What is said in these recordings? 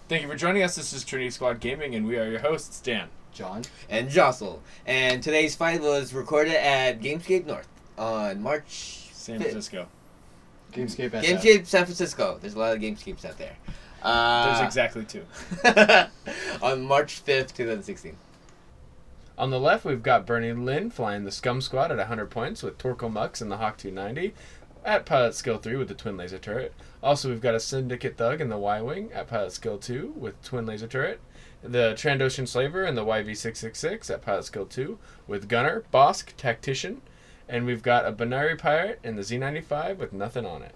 Thank you for joining us. This is Trinity Squad Gaming, and we are your hosts, Dan, John, and Jocelyn. And today's fight was recorded at Gamescape North on March San 5th. Francisco. Gamescape SF. Gamescape San Francisco. There's a lot of Gamescapes out there. There's exactly 2. On March 5th, 2016. On the left, we've got Bernie Lynn flying the Scum Squad at 100 points with Torkel Mux and the Hawk 290 at Pilot Skill 3 with the Twin Laser Turret. Also, we've got a Syndicate Thug in the Y-Wing at Pilot Skill 2 with Twin Laser Turret. The Trandoshan Slaver in the YV666 at Pilot Skill 2 with Gunner, Bosk, Tactician. And we've got a Binary Pirate in the Z95 with nothing on it.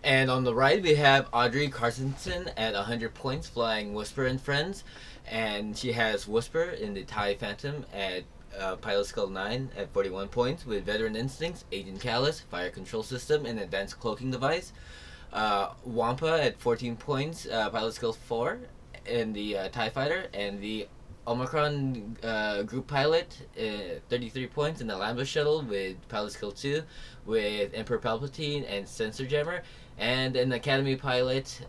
And on the right, we have Audrey Carstensen at 100 points flying Whisper and Friends. And she has Whisper in the TIE Phantom at Pilot Skill 9 at 41 points with Veteran Instincts, Agent Callus, Fire Control System, and Advanced Cloaking Device. Wampa at 14 points, Pilot Skill 4 in the TIE Fighter. And the Omicron Group Pilot, 33 points in the Lambda Shuttle with Pilot Skill 2 with Emperor Palpatine and Sensor Jammer. And an Academy Pilot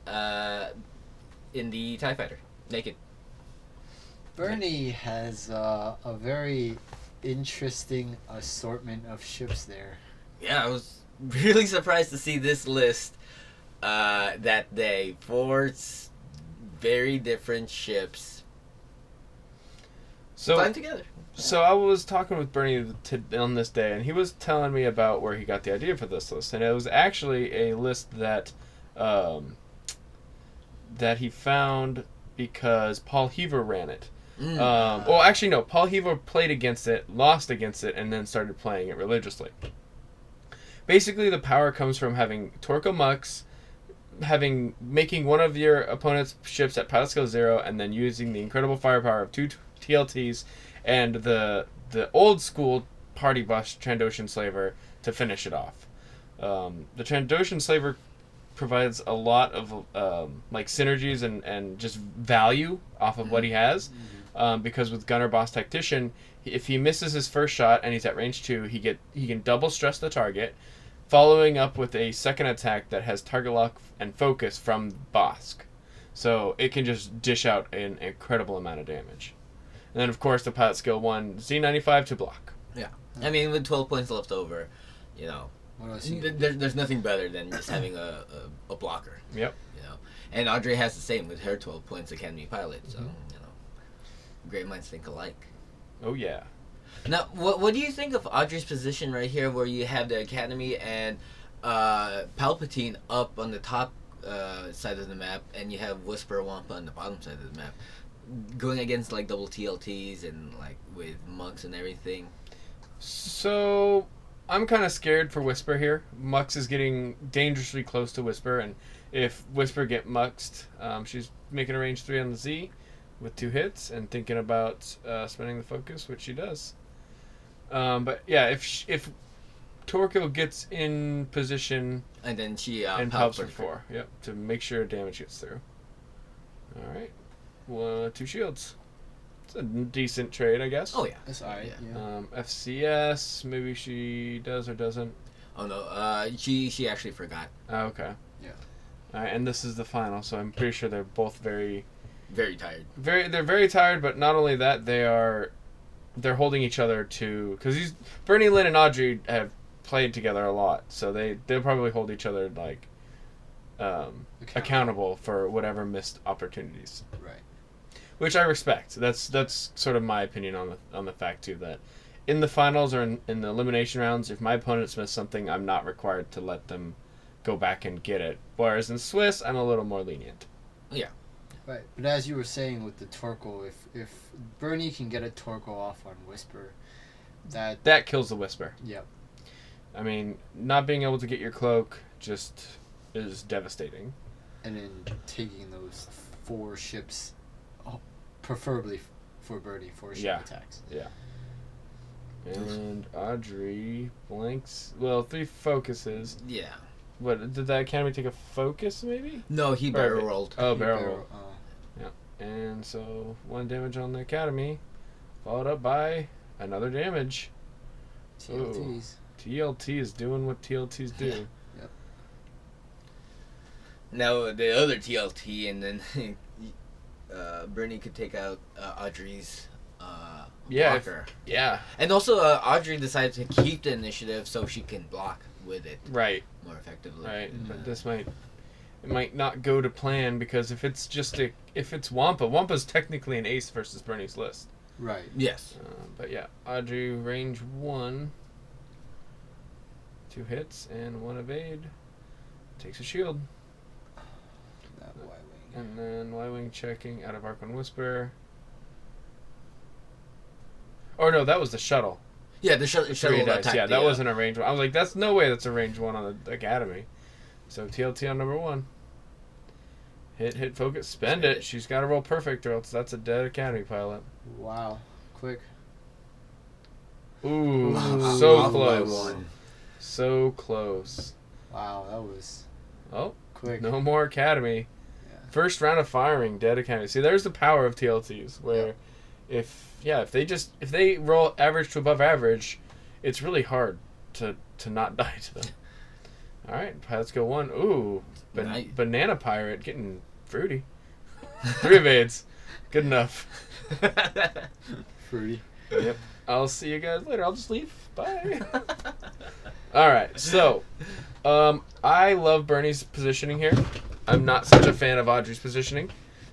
in the TIE Fighter, naked. Bernie has a very interesting assortment of ships there. Yeah, I was really surprised to see this list that day. 4 very different ships flying together. So I was talking with Bernie on this day, and he was telling me about where he got the idea for this list, and it was actually a list that that he found because Paul Heaver ran it. Well, actually, no. Paul Heaver played against it, lost against it, and then started playing it religiously. Basically, the power comes from having Torko Mux, making one of your opponent's ships at Pilot Skill 0, and then using the incredible firepower of 2 TLTs and the old school party bus Trandoshan Slaver to finish it off. The Trandoshan Slaver provides a lot of synergies and just value off of what he has. Because with Gunner Boss Tactician, if he misses his first shot and he's at range 2, he can double stress the target, following up with a second attack that has target lock and focus from Bosk. So it can just dish out an incredible amount of damage. And then, of course, the Pilot Skill 1 Z95 to block. Yeah. I mean, with 12 points left over, What else there's nothing better than just having a blocker. Yep. And Audrey has the same with her 12 points Academy Pilot, so, great minds think alike. Oh, yeah. Now, what do you think of Audrey's position right here where you have the Academy and Palpatine up on the top side of the map and you have Whisper Wampa on the bottom side of the map? Going against, double TLTs and, with Mux and everything. So, I'm kind of scared for Whisper here. Mux is getting dangerously close to Whisper, and if Whisper get muxed, she's making a range 3 on the Z with 2 hits and thinking about spending the focus, which she does. But yeah, if Torko gets in position and then she and Palps for 4, yep, to make sure damage gets through. All right, 2 shields. It's a decent trade, I guess. Oh yeah, That's alright. Yeah. FCS, maybe she does or doesn't. Oh no, she actually forgot. Oh, okay. Yeah. All right, and this is the final, so I'm pretty sure they're both very tired. They're very tired, but not only that, they're holding each other to, because Bernie Lynn and Audrey have played together a lot, so they'll probably hold each other accountable for whatever missed opportunities. Right. Which I respect. That's sort of my opinion on the fact too, that in the finals or in the elimination rounds, if my opponents miss something, I'm not required to let them go back and get it. Whereas in Swiss, I'm a little more lenient. Yeah. Right, but as you were saying with the Torkoal, if Bernie can get a Torkoal off on Whisper, that kills the Whisper. Yep. I mean, not being able to get your cloak just is devastating. And then taking those 4 ships, preferably for Bernie, 4 ship attacks. Yeah. And Audrey blanks. Well, 3 focuses. Yeah. What did that Academy take a focus? Maybe. No, he barrel rolled. Oh, barrel roll. Yeah. And so 1 damage on the Academy, followed up by another damage. TLTs. TLT is doing what TLTs do. Yep. Now the other TLT, and then Bernie could take out Audrey's Yeah, blocker. Yeah. And also, Audrey decided to keep the initiative so she can block with it Right. more effectively. Right. But this might not go to plan because if it's Wampa's technically an ace versus Bernie's list. Right. Yes. But yeah, Audrey range 1. 2 hits and 1 evade. Takes a shield. That Y-Wing. And then Y-Wing checking out of Arc on Whisper. Or no, that was the shuttle. Yeah, the shuttle 3 dice. attack. Yeah, that wasn't a range 1. I was like, that's no way that's a range 1 on the Academy. So TLT on number 1. Hit, focus, spend it. She's got to roll perfect or else that's a dead Academy pilot. Wow. Quick. Ooh, Off so by close. 1. So close. Wow, that was Oh, quick. no more Academy. Yeah. First round of firing, dead Academy. See, there's the power of TLTs, where if they roll average to above average, it's really hard to not die to them. All right, pilots go 1. Ooh, Nice. banana pirate getting fruity. 3 evades, good enough. Fruity. Yep. I'll see you guys later. I'll just leave. Bye. All right, so I love Bernie's positioning here. I'm not such a fan of Audrey's positioning.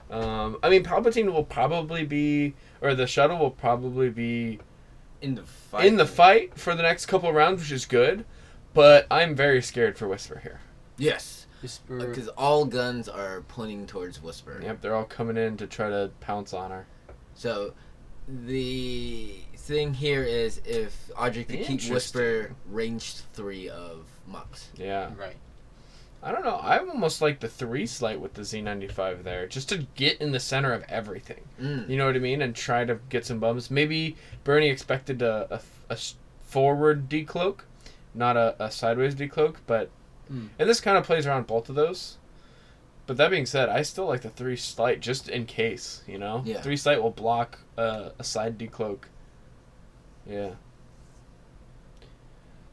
I mean, Palpatine will probably be, or the shuttle will probably be In the fight for the next couple of rounds, which is good. But I'm very scared for Whisper here. Yes. Whisper. Because all guns are pointing towards Whisper. Yep, they're all coming in to try to pounce on her. So, the thing here is if Audrey could keep Whisper range 3 of Mux. Yeah. Right. I don't know. I almost like the 3 slight with the Z95 there, just to get in the center of everything. You know what I mean? And try to get some bums. Maybe Bernie expected a forward decloak, not a sideways decloak, but and this kind of plays around both of those. But that being said, I still like the 3 slight just in case, you know? Yeah. 3 slight will block a side decloak. Yeah.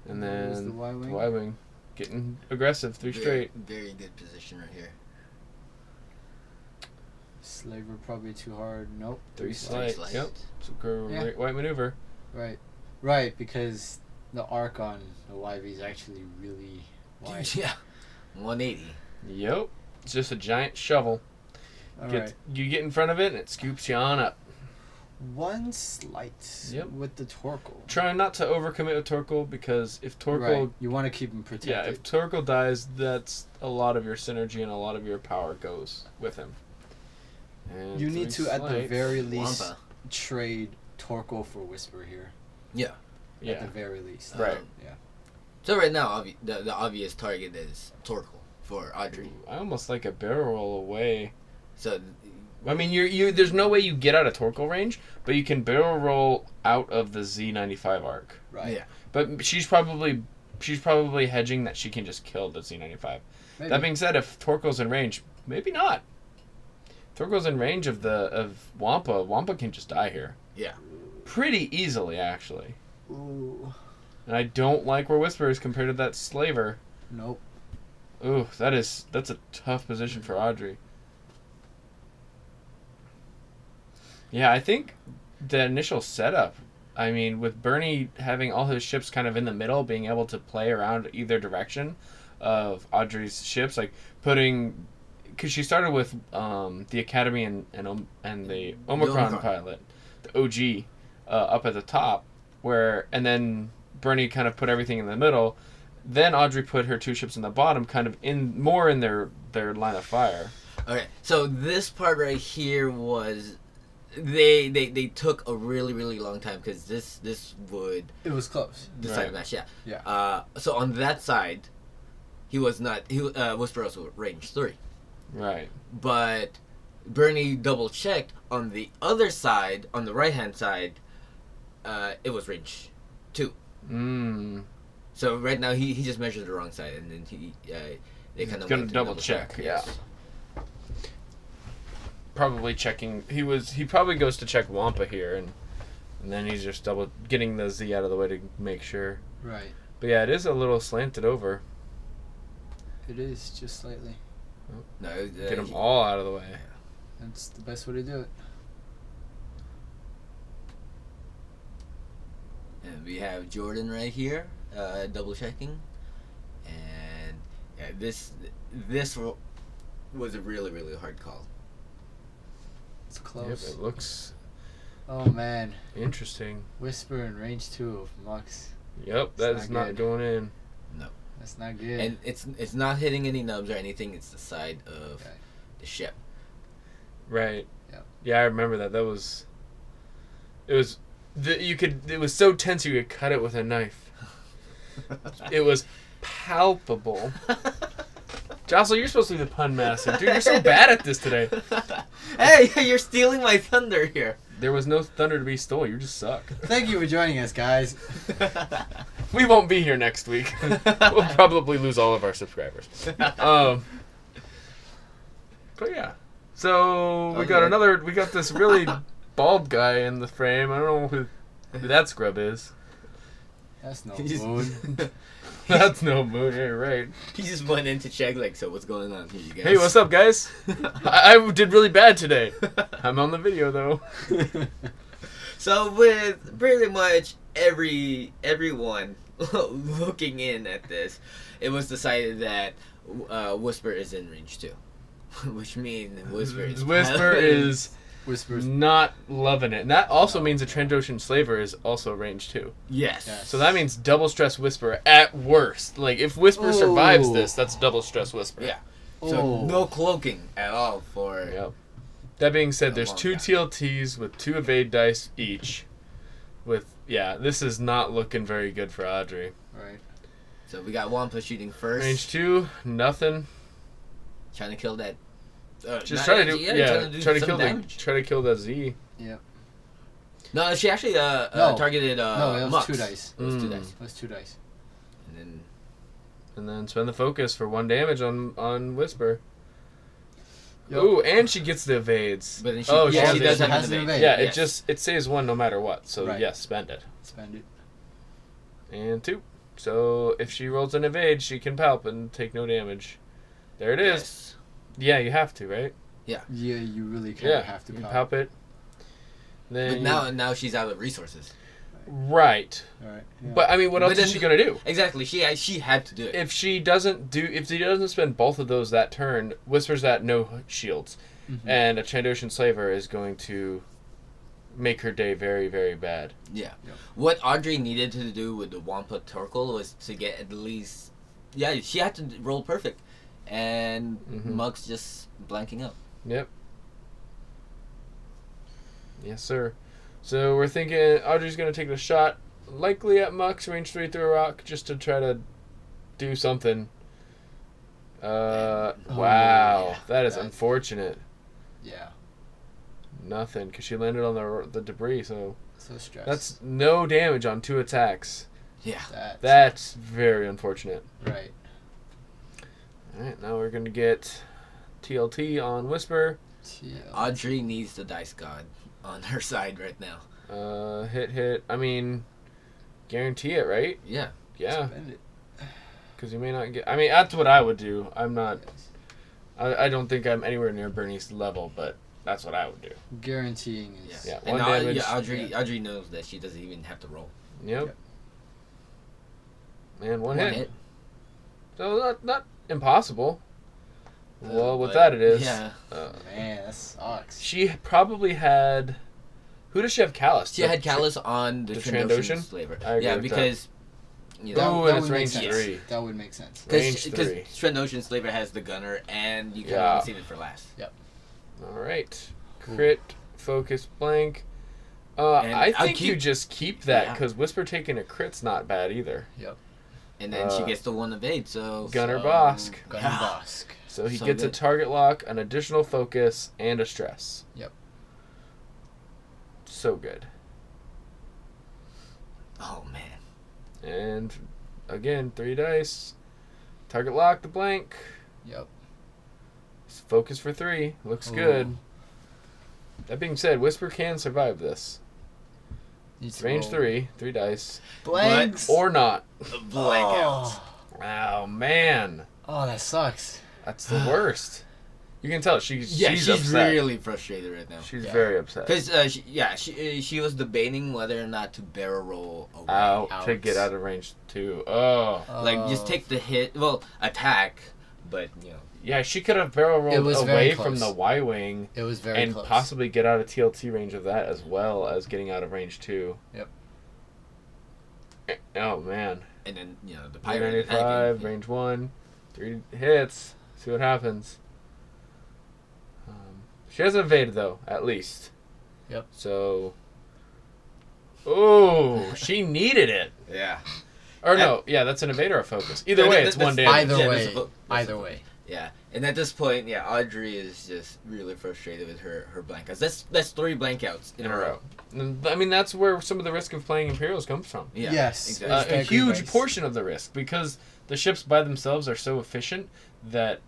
And There's then the Y-Wing. the Y-Wing getting aggressive, 3 straight. Very good position right here. Slaver probably too hard. Nope. 3 slight. slight. Yep. So go Yeah. white maneuver. Right. Right, because the arc on the YV is actually really wide. Yeah. 180. Yep. It's just a giant shovel. Alright. You get in front of it and it scoops you on up. 1 slight Yep. with the Torkoal. Try not to overcommit with Torkoal because if Torkoal Right. You want to keep him protected. Yeah, if Torkoal dies, that's a lot of your synergy and a lot of your power goes with him. And you need 3 to, at the slight. very least, Wampa. trade Torkoal for Whisper here. Yeah. At Yeah. the very least. Right. Yeah. So right now, the obvious target is Torkoal for Audrey. I almost like a barrel roll away. So, I mean, you there's no way you get out of Torkoal range, but you can barrel roll out of the Z95 arc. Right. yeah. But she's probably hedging that she can just kill the Z95. Maybe. That being said, if Torkoal's in range, maybe not. Torkoal's in range of Wampa. Wampa can just die here. Yeah. Pretty easily, actually. Ooh. And I don't like where Whisper is compared to that Slaver. Nope. Ooh, that's a tough position for Audrey. Yeah, I think the initial setup, I mean, with Bernie having all his ships kind of in the middle, being able to play around either direction of Audrey's ships, like putting, because she started with the Academy and the Omicron pilot, the OG, up at the top, and then Bernie kind of put everything in the middle. Then Audrey put her 2 ships in the bottom, kind of more in their line of fire. Okay. So this part right here was, they took a really, really long time because this would It was close. decide Right. the match. Yeah. Yeah. So on that side, Whisper was range 3, Right. but Bernie double checked on the other side, on the right hand side. It was range 2. So right now he just measured the wrong side, and then they kind of Gonna double check. Yeah. Probably checking. He probably goes to check Wampa here, and then he's just double getting the Z out of the way to make sure. Right. But yeah, it is a little slanted over. It is, just slightly. No, Get them all out of the way. That's the best way to do it. And we have Jordan right here, double checking, and yeah, this was a really hard call. It's Yep, close. it looks Oh man, interesting. Whisper in range 2 of Mux. Yep, that It's is not not good. going in. That's not good. And it's not hitting any nubs or anything. It's the side of Okay. the ship. Right. Yep. Yeah, I remember that. That was. It was. It was so tense you could cut it with a knife. It was palpable. Jocelyn, you're supposed to be the pun master. Dude, you're so bad at this today. Hey, you're stealing my thunder here. There was no thunder to be stolen. You just suck. Thank you for joining us, guys. We won't be here next week. We'll probably lose all of our subscribers. But yeah. So we got Okay. we got this really bald guy in the frame. I don't know who that scrub is. That's no He's- moon. That's no moon. Yeah, right. He just went in to check, like, so what's going on here, you guys? Hey, what's up, guys? I did really bad today. I'm on the video though. So with pretty much everyone looking in at this, it was decided that Whisper is in range 2, which means Whisper is Whispers. not loving it, and that also means the Trandoshan Slaver is also range 2. yes. Yes. So that means double stress Whisper at worst. Like if Whisper survives Ooh. this, that's double stress Whisper. Yeah. So Oh. no cloaking at all for Yep. That being said, A there's long 2 time. TLTs with 2 evade dice each. This is not looking very good for Audrey. Right. So we got Wampa shooting first, Range 2, nothing. trying to kill that. Just not- try to do, try to some kill damage. try to kill that Z. No, she actually No. targeted No, it was Mux. 2 dice. It was 2 Mm. dice, It was 2 dice. and then And then spend the focus for 1 damage on Whisper. Yep. Ooh, and she gets the evades. but then she, Oh, yeah, she she has does it. have Has an an evade. evade. Yeah, Yes. it saves 1 no matter what. So Right. yes, spend it. Spend it. And 2. So if she rolls an evade, she can palp and take no damage. There it is. Yes. Yeah, you have to, right? Yeah, you really kind Yeah, of have to you pop. palp it. Then But now she's out of resources. right. Alright. Yeah. But I mean, what But else is then- she gonna do? Exactly. She had to do it. If she doesn't spend both of those that turn, Whisper's at no shields, Mhm. and a Trandoshan Slaver is going to make her day very, very bad. Yeah. Yep. What Audrey needed to do with the Wampa Torkoal was to get at least. Yeah, she had to roll perfect. And Mhm. Mug's just blanking out. Yep. Yes, sir. So we're thinking Audrey's gonna take the shot, likely at Mux, range 3 through a rock, just to try to do something. Wow, yeah. that is That- unfortunate. Yeah. Nothing, because she landed on the debris, so So stressed. that's no damage on 2 attacks. Yeah. That's very unfortunate. right. Alright, now we're gonna get TLT on Whisper. Yeah. Audrey needs the Dice God on her side right now. Hit. I mean, guarantee it, right? Yeah. Yeah, Spend it. because you may not get. I mean, that's what I would do. I'm not. Yes. I don't think I'm anywhere near Bernie's level, but that's what I would do. Guaranteeing Yeah. is. Yeah. And 1 damage. Audrey knows that she doesn't even have to roll. Yep. Yep. And one hit. So not impossible. Well, with but- that it is. Yeah. Man, that sucks. She probably had. Who does she have callus? She had Callus on the the Trandoshan Trandoshan? Slaver. I agree Yeah, with because. You That, know, Ooh, that and it's would make range sense. 3. That would make sense. Range because 3. Trandoshan Slaver has the gunner, and you can Yeah. only save it for last. All right. Cool. Crit, focus, blank. And I I'll think you keep- just keep that Yeah. because Whisper taking a crit's not bad either. And then she Uh, gets the 1 evade, so. Gunner Bosk. Gunner Yeah. Bosk. So he So gets a good. target lock, an additional focus, and a stress. Yep. So good. Oh, man. And again, 3 dice. Target lock, the blank. Yep. Focus for 3. Looks Ooh. good. That being said, Whisper can survive this. Needs to Range roll. 3, 3 dice. Blanks. Or not. Blank out. Oh. Oh, man. Oh, that sucks. That's the worst. You can tell she's she's upset. really frustrated right now. She's very upset. Because she was debating whether or not to barrel roll away. Out to get out of range 2. Oh. Like, just take the hit. Well, attack, but, Yeah, she could have barrel rolled away from the Y-Wing. It was very and close. possibly get out of TLT range of that as well as getting out of range 2. Yep. Oh, man. And then, the pirate 95, range 1, 3 hits. See what happens. She has evaded, though, at least. Yep. So... Oh, she needed it. Yeah. Or no, that's an evader or focus. Either way, it's one damage. Either way. Yeah, and at this point, Audrey is just really frustrated with her blankouts. That's 3 blankouts in a row. I mean, that's where some of the risk of playing Imperials comes from. Yeah, Yes. exactly. A huge portion of the risk, because the ships by themselves are so efficient that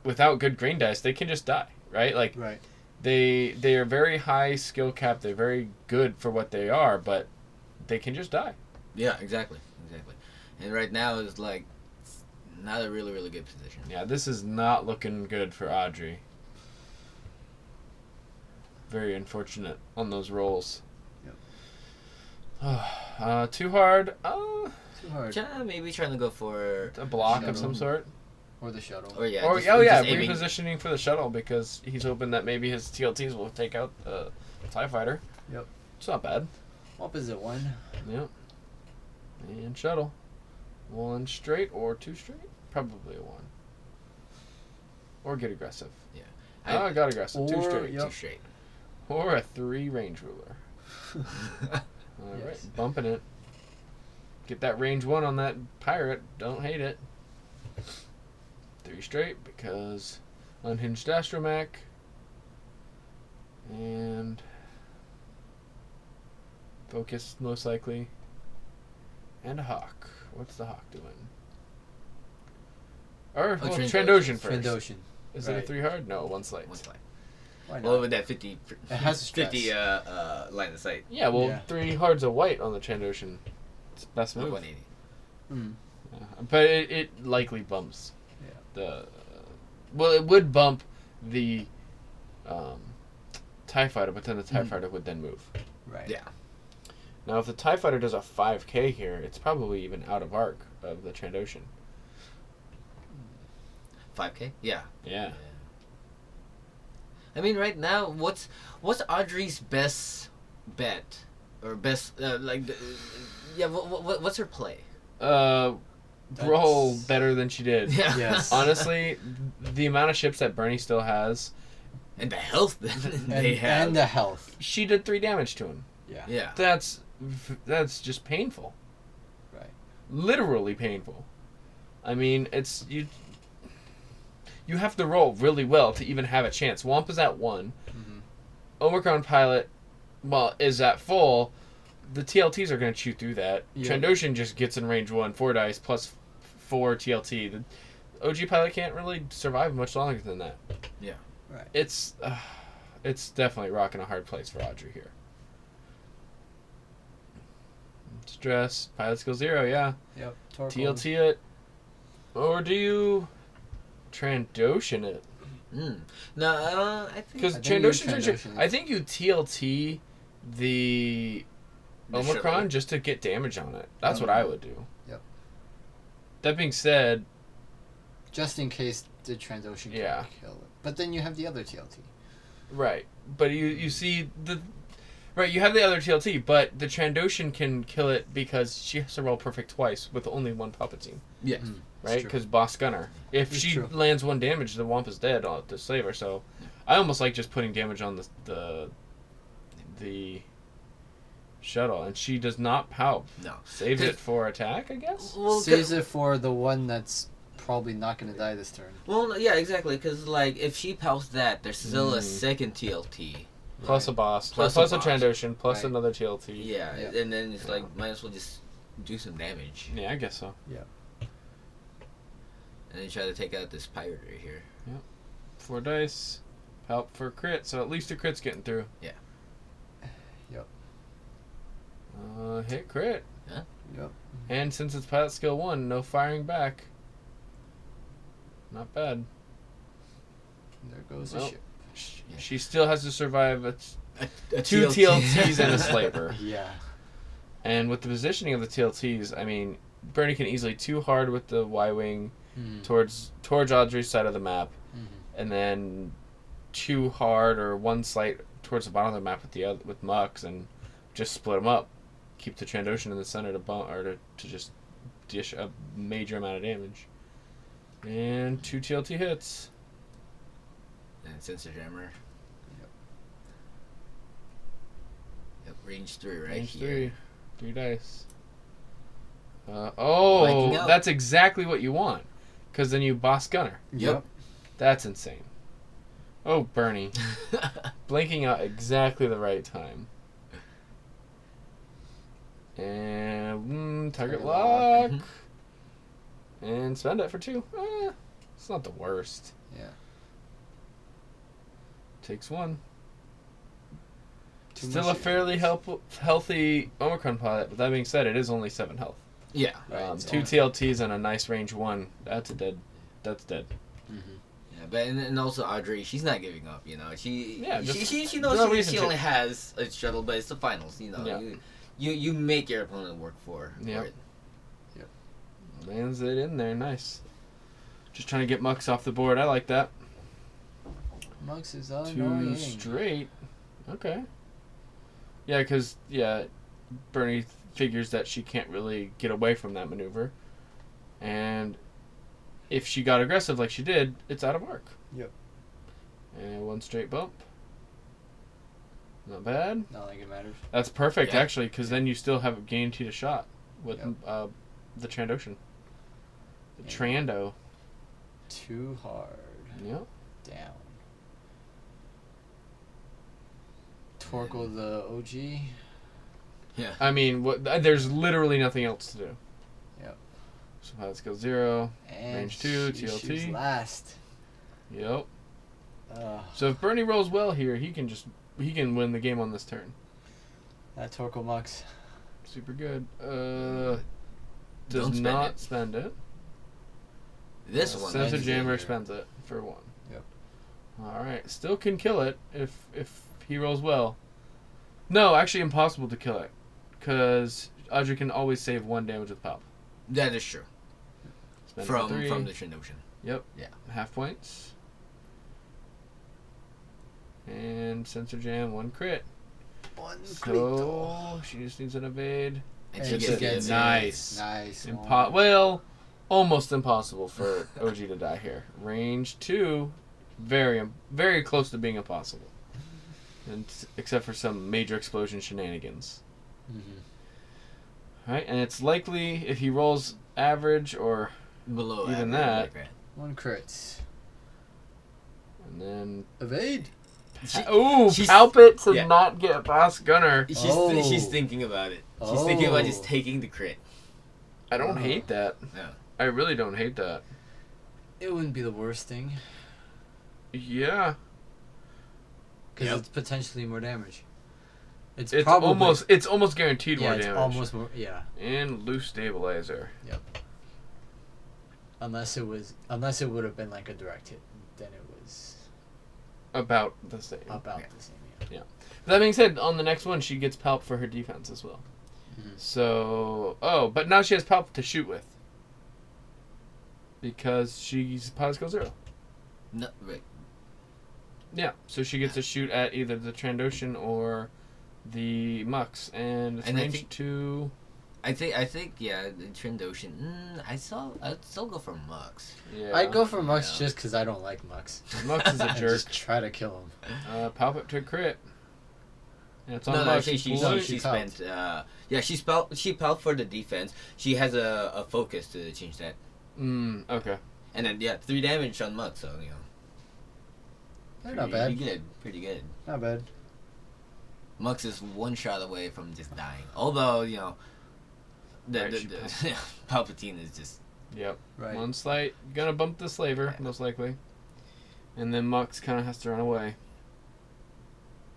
without good green dice, they can just die, right? Like, Right. they are very high skill cap, they're very good for what they are, but they can just die. Yeah, exactly. And right now is like not a really, really good position. Yeah, this is not looking good for Audrey. Very unfortunate on those rolls. Yep. Too hard. Too hard. Maybe trying to go for A block of Shuttle. some sort. Or the shuttle. Or Or just aiming. repositioning for the shuttle because he's hoping that maybe his TLTs will take out the TIE fighter. Yep. It's not bad. Opposite one. Yep. And shuttle. 1 straight or 2 straight? Probably a 1. Or get aggressive. Yeah. I got aggressive. 2 straight. Yep. 2 straight. Or a 3 range ruler. Alright, Yes. bumping it. Get that range 1 on that pirate. Don't hate it. 3 straight because unhinged astromech. And focus most likely. And a hawk. What's the hawk doing? Or Trandoshan first. Trandoshan. Is it a Right. 3 hard? No, 1 slight. One slide. Why not? Well, with that 50, It has a stress. 50 line of sight. Yeah, well, Yeah. 3 hards of white on the Trandoshan. It's best move. 180. Mm. Yeah. But it likely bumps Yeah. the. Well, it would bump the TIE fighter, but then the TIE fighter would then move. Right. Yeah. Now, if the TIE fighter does a 5K here, it's probably even out of arc of the Trandoshan. 5K? Yeah. Yeah. I mean, right now, what's Audrey's best bet or best what's her play? Roll better than she did. Yeah. Yes. Honestly, the amount of ships that Bernie still has, And the health that they have. And the health. she did 3 damage to him. Yeah. Yeah. That's just painful. Right. Literally painful. I mean, it's you have to roll really well to even have a chance. Wamp is at 1. Mm-hmm. Omicron pilot, is at full. The TLTs are going to chew through that. Yeah. Trandoshan just gets in range 1, 4 dice plus 4 TLT. The OG pilot can't really survive much longer than that. Yeah. Right. It's definitely rocking a hard place for Audrey here. Stress, pilot skill 0, yeah. Yep. Torque TLT it. Or do you Trandoshan it? No, I think. Because I think you Trandoshan, I think you TLT the The Omicron shuttle. just to get damage on it. That's what I would do. Yep. That being said, Just in case the Trandoshan can Yeah. kill it. But then you have the other TLT. right, but you see the right, you have the other TLT, but the Trandoshan can kill it because she has to roll perfect twice with only 1 Palpatine, Yes. Mm. right? true. Because Boss Gunner. If It's she true. lands 1 damage, the Wamp is dead to save her. So, I almost like just putting damage on the shuttle, and she does not Palp. No. Saves it for attack, I guess. Well, Saves it for the one that's probably not going to die this turn. Well, yeah, exactly. Because if she pelts that, there's still a second TLT. Plus a boss, Plus plus a a boss. Trandoshan, plus Right. another TLT. Yeah, Yep. and then it's might as well just do some damage, Yeah, I guess so. and then try to take out this pirate right here. 4 dice, Palp for crit, so at least a crit's getting through. Yeah. Yep. Hit crit. Yep. And since it's pilot skill 1, no firing back. Not bad. There goes the Well, ship. She still has to survive A two TLT. TLTs and a slaver. Yeah. And with the positioning of the TLTs, I mean, Bernie can easily too hard with the Y-wing towards Audrey's side of the map, and then too hard or one slight towards the bottom of the map with Mux, and just split them up. Keep the Trandoshan in the center to just dish a major amount of damage. And 2 TLT hits. And sensor jammer. Yep, range 3 right Range here. 3 dice. Blanking out. That's exactly what you want. Because then you boss gunner. Yep. That's insane. Oh, Bernie. Blinking out exactly the right time. And target lock. And spend it for 2. It's not the worst. Yeah. Takes 1. Too Still much a fairly healthy Omicron pilot, but that being said, it is only 7 health. Yeah. Right, 2 TLTs and a nice range 1. That's dead. Yeah, but and also Audrey, she's not giving up. You know, she no knows reason she to. only has a shuttle, but it's the finals. You know, you make your opponent work for Yep. it. Lands it in there, nice. Just trying to get Mux off the board. I like that. Mux is 2 annoying. straight. Okay. Yeah, because Bernie figures that she can't really get away from that maneuver, and if she got aggressive like she did, it's out of arc. Yep. And 1 straight bump. Not bad. Not like it matters. That's perfect, Yeah. actually, because then you still have guaranteed a shot with the Trandoshan. The Trando. Too hard. Yep. Down. Torkel the OG. Yeah. I mean, there's literally nothing else to do. Yep. So pilot skill 0. And Range 2, she TLT. shoots last. Yep. Ugh. So if Bernie rolls well here, he can win the game on this turn. That Torkel Mux. Super good. Don't Does spend not it. spend it. This one. Sensor that's jammer easier. spends it for 1. Yep. All right. Still can kill it if he rolls well. No, actually impossible to kill it, because Audrey can always save 1 damage with Palp. That is true. Spend From it for 3. the Trandoshan. Yep. Yeah. Half points. And sensor jam 1 crit. 1 So she just needs an evade. And And she she gets gets it. Nice. Nice. Well, almost impossible for OG to die here. Range 2, very very close to being impossible. And except for some major explosion shenanigans. Mm-hmm. Right, and it's likely if he rolls average or Below even average, that. like 1 crits. and then Evade. she's- Palp it to yeah. not get boss gunner. She's thinking about it. She's thinking about just taking the crit. I don't hate that. No. I really don't hate that. It wouldn't be the worst thing. Yeah. Because it's potentially more damage. It's It's probably almost guaranteed more it's damage. almost more. Yeah. And loose stabilizer. Unless it would have been like a direct hit, then it was About the same. about the same. Yeah. That being said, on the next one, she gets Palp for her defense as well. Mhm. So, but now she has Palp to shoot with. Because she's pilot skill 0. No, right. Yeah, so she gets to shoot at either the Trandoshan or the Mux, and it's And I range think- 2. I think yeah, the Trandoshan. I'd still go for Mux. Yeah. I'd go for Mux Yeah. just because I don't like Mux. Mux is a And jerk. just try to kill him. Palp it to crit. And it's on No, Mux. she she spent. She palped for the defense. She has a focus to change that. Okay. And then 3 damage on Mux, so They're not bad. Pretty good. Not bad. Mux is 1 shot away from just dying. Although Right, Palpatine is just Yep. Right. 1 slight. Gonna bump the slaver, most likely. And then Mux kind of has to run away.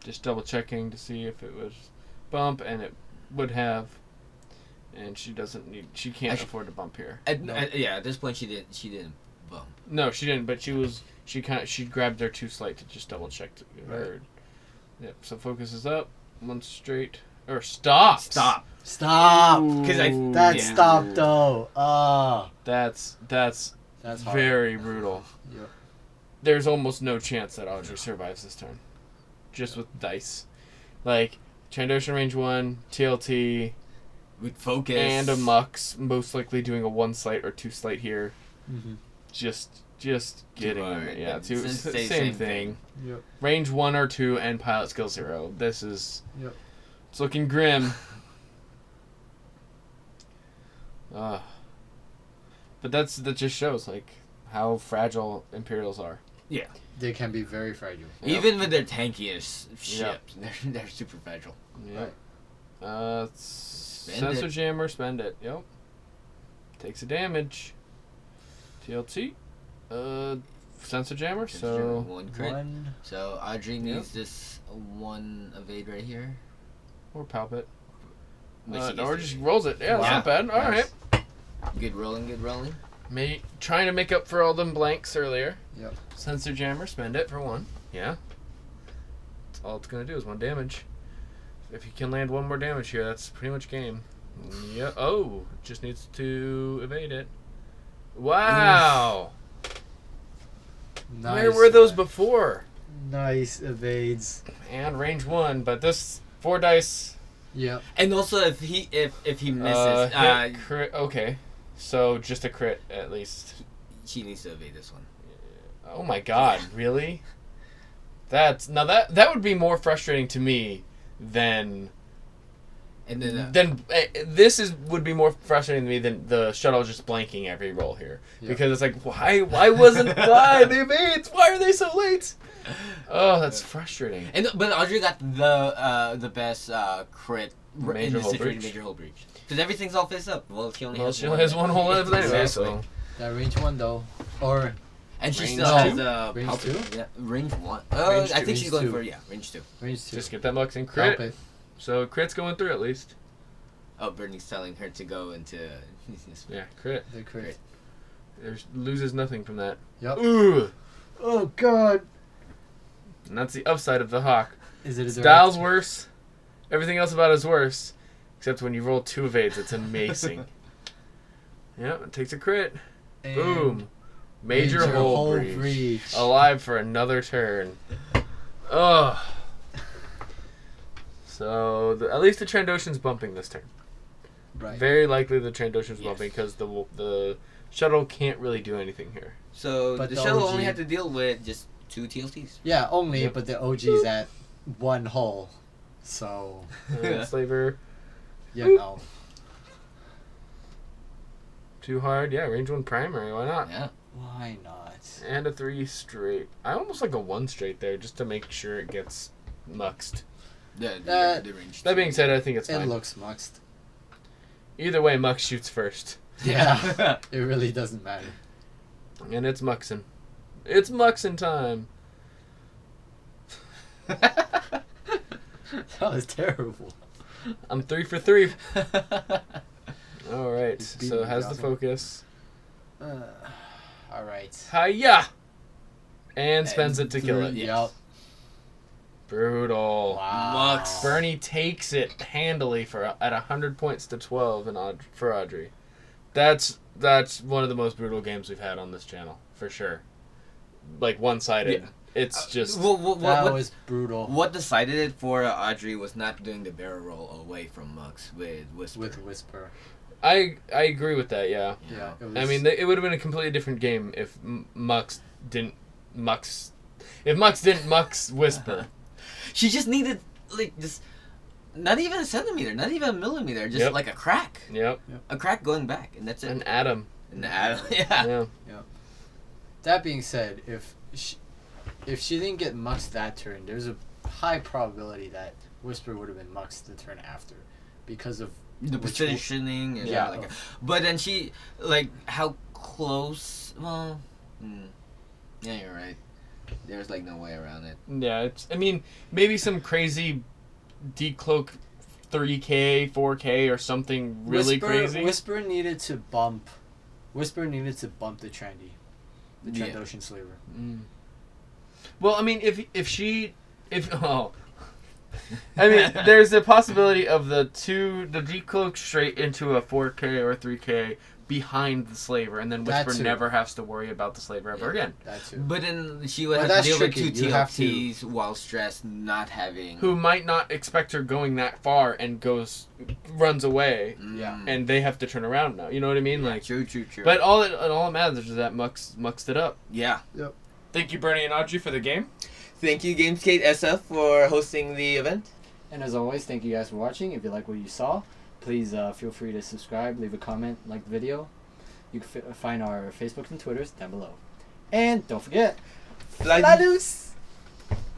Just double checking to see if it was bump, and it would have. And she doesn't need. She can't Actually- afford to bump here. at this point she didn't bump. No, she didn't. But she grabbed their 2 slight to just double check her. Yep. So focus is up. 1 straight. Or stop. Stop. Because That stopped though. That's That's hard. very brutal. Yep. There's almost no chance that Audrey survives this turn. Just with dice. Like, Trandoshan range 1, TLT, with focus. and a Mux, most likely doing a 1 slight or 2 slight here. Mm-hmm. Just getting hard. in. Yeah, Same thing. Yep. Range 1 or 2 and pilot skill 0. This is... Yep. It's looking grim. But that just shows, like, how fragile Imperials are. Yeah. They can be very fragile. Even with their tankiest ships, they're super fragile. Yep. Sensor Jammer, spend it. Yep. Takes a damage. TLT. Sensor Jammer, so... 1 crit. 1. So Audrey needs this 1 evade right here. Or Palp it. But Or just rolls it. Yeah, that's not bad. Alright. Good rolling. Trying to make up for all them blanks earlier. Yep. Sensor Jammer, spend it for 1. Yeah. That's all it's going to do is 1 damage. If you can land 1 more damage here, that's pretty much game. Yeah. Oh, just needs to evade it. Wow. Nice. Where were those before? Nice evades. And range 1, but this 4 dice. Yep. And also, if he misses, Hit, crit. Okay, so just a crit at least. she needs to evade this one. Oh my God! Really? That would be more frustrating to me than. And then This would be more frustrating to me than the shuttle just blanking every roll here, because it's like why the evades? Why are they so late? Oh, that's frustrating. but Audrey got the best crit Major in the hull situation, breach. major hull breach, because everything's all face up. Well, she only has one whole left anyway. So That range 1 though, or and she Range still has two? Range Palp- 2? Yeah, range 1. Range I two, think range she's going 2. for range 2. range 2. just get that Mux and Palp crit. it. So crit's going through at least. Oh, Bernie's telling her to go into. Yeah, crit. The crit. Loses nothing from that. Yep. Ooh. Oh God. And that's the upside of the Hawk. Is it a Style's worse. Everything else about it is worse. Except when you roll 2 evades, it's amazing. Yep, it takes a crit. And Boom. Major hull breach. breach. Alive for another turn. Ugh. So, at least the Trandoshan's bumping this turn. Right. Very likely the Trandoshan's bumping because the shuttle can't really do anything here. So But the the shuttle OG only had to deal with just 2 TLTs. Yeah, only, Yep. but the OG's at 1 hull, so Slaver. you know. Too hard. Yeah, range 1 primary. Why not? Yeah. Why not? And a 3 straight. I almost like a 1 straight there just to make sure it gets muxed. The range. That being said, I think it's It fine. looks muxed. Either way, Mux shoots first. Yeah, it really doesn't matter. And it's Muxin. It's Muxin time. That was terrible. I'm 3 for 3. Alright, Just beat so me, has the Johnson. focus. All right. Hiya! And spends it to kill it. Yep. Brutal. Wow. Mux. Bernie takes it handily at 100 points to 12 for Audrey. That's one of the most brutal games we've had on this channel, for sure. Like, one-sided. Yeah. It's just... That was brutal. What decided it for Audrey was not doing the barrel roll away from Mux with Whisper. With Whisper. I agree with that, yeah. Yeah. It was, I mean, it would have been a completely different game if Mux didn't Mux Whisper. She just needed, like, just not even a centimeter, not even a millimeter, just like a crack. Yep. A crack going back, and that's it. An atom. And yeah. Yeah. that being said, if she didn't get muxed that turn, there's a high probability that Whisper would have been muxed the turn after, because of The positioning and yeah. like, but then she, like, how close? Well, yeah, you're right. There's like no way around it. Yeah, I mean, maybe some crazy decloak 3K, 4K or something really crazy. Whisper needed to bump the trendy. The Trandoshan slaver. Well, I mean, I mean, there's a possibility of the decloak straight into a 4K or 3K behind the slaver, and then That Whisper too. never has to worry about the slaver ever again. That too. But then she would Well, have to that's deal with tricky. two You have to- TLTs while stressed, not having. Who might not expect her going that far and runs away, Yeah. and they have to turn around now. You know what I mean? Yeah, Like, true. but all it matters is that muxed it up. Yeah. Thank you, Bernie and Audrey, for the game. Thank you, Gamescape SF, for hosting the event. And as always, thank you guys for watching. If you like what you saw, please feel free to subscribe, leave a comment, like the video. You can find our Facebook and Twitters down below. And don't forget, Fly loose!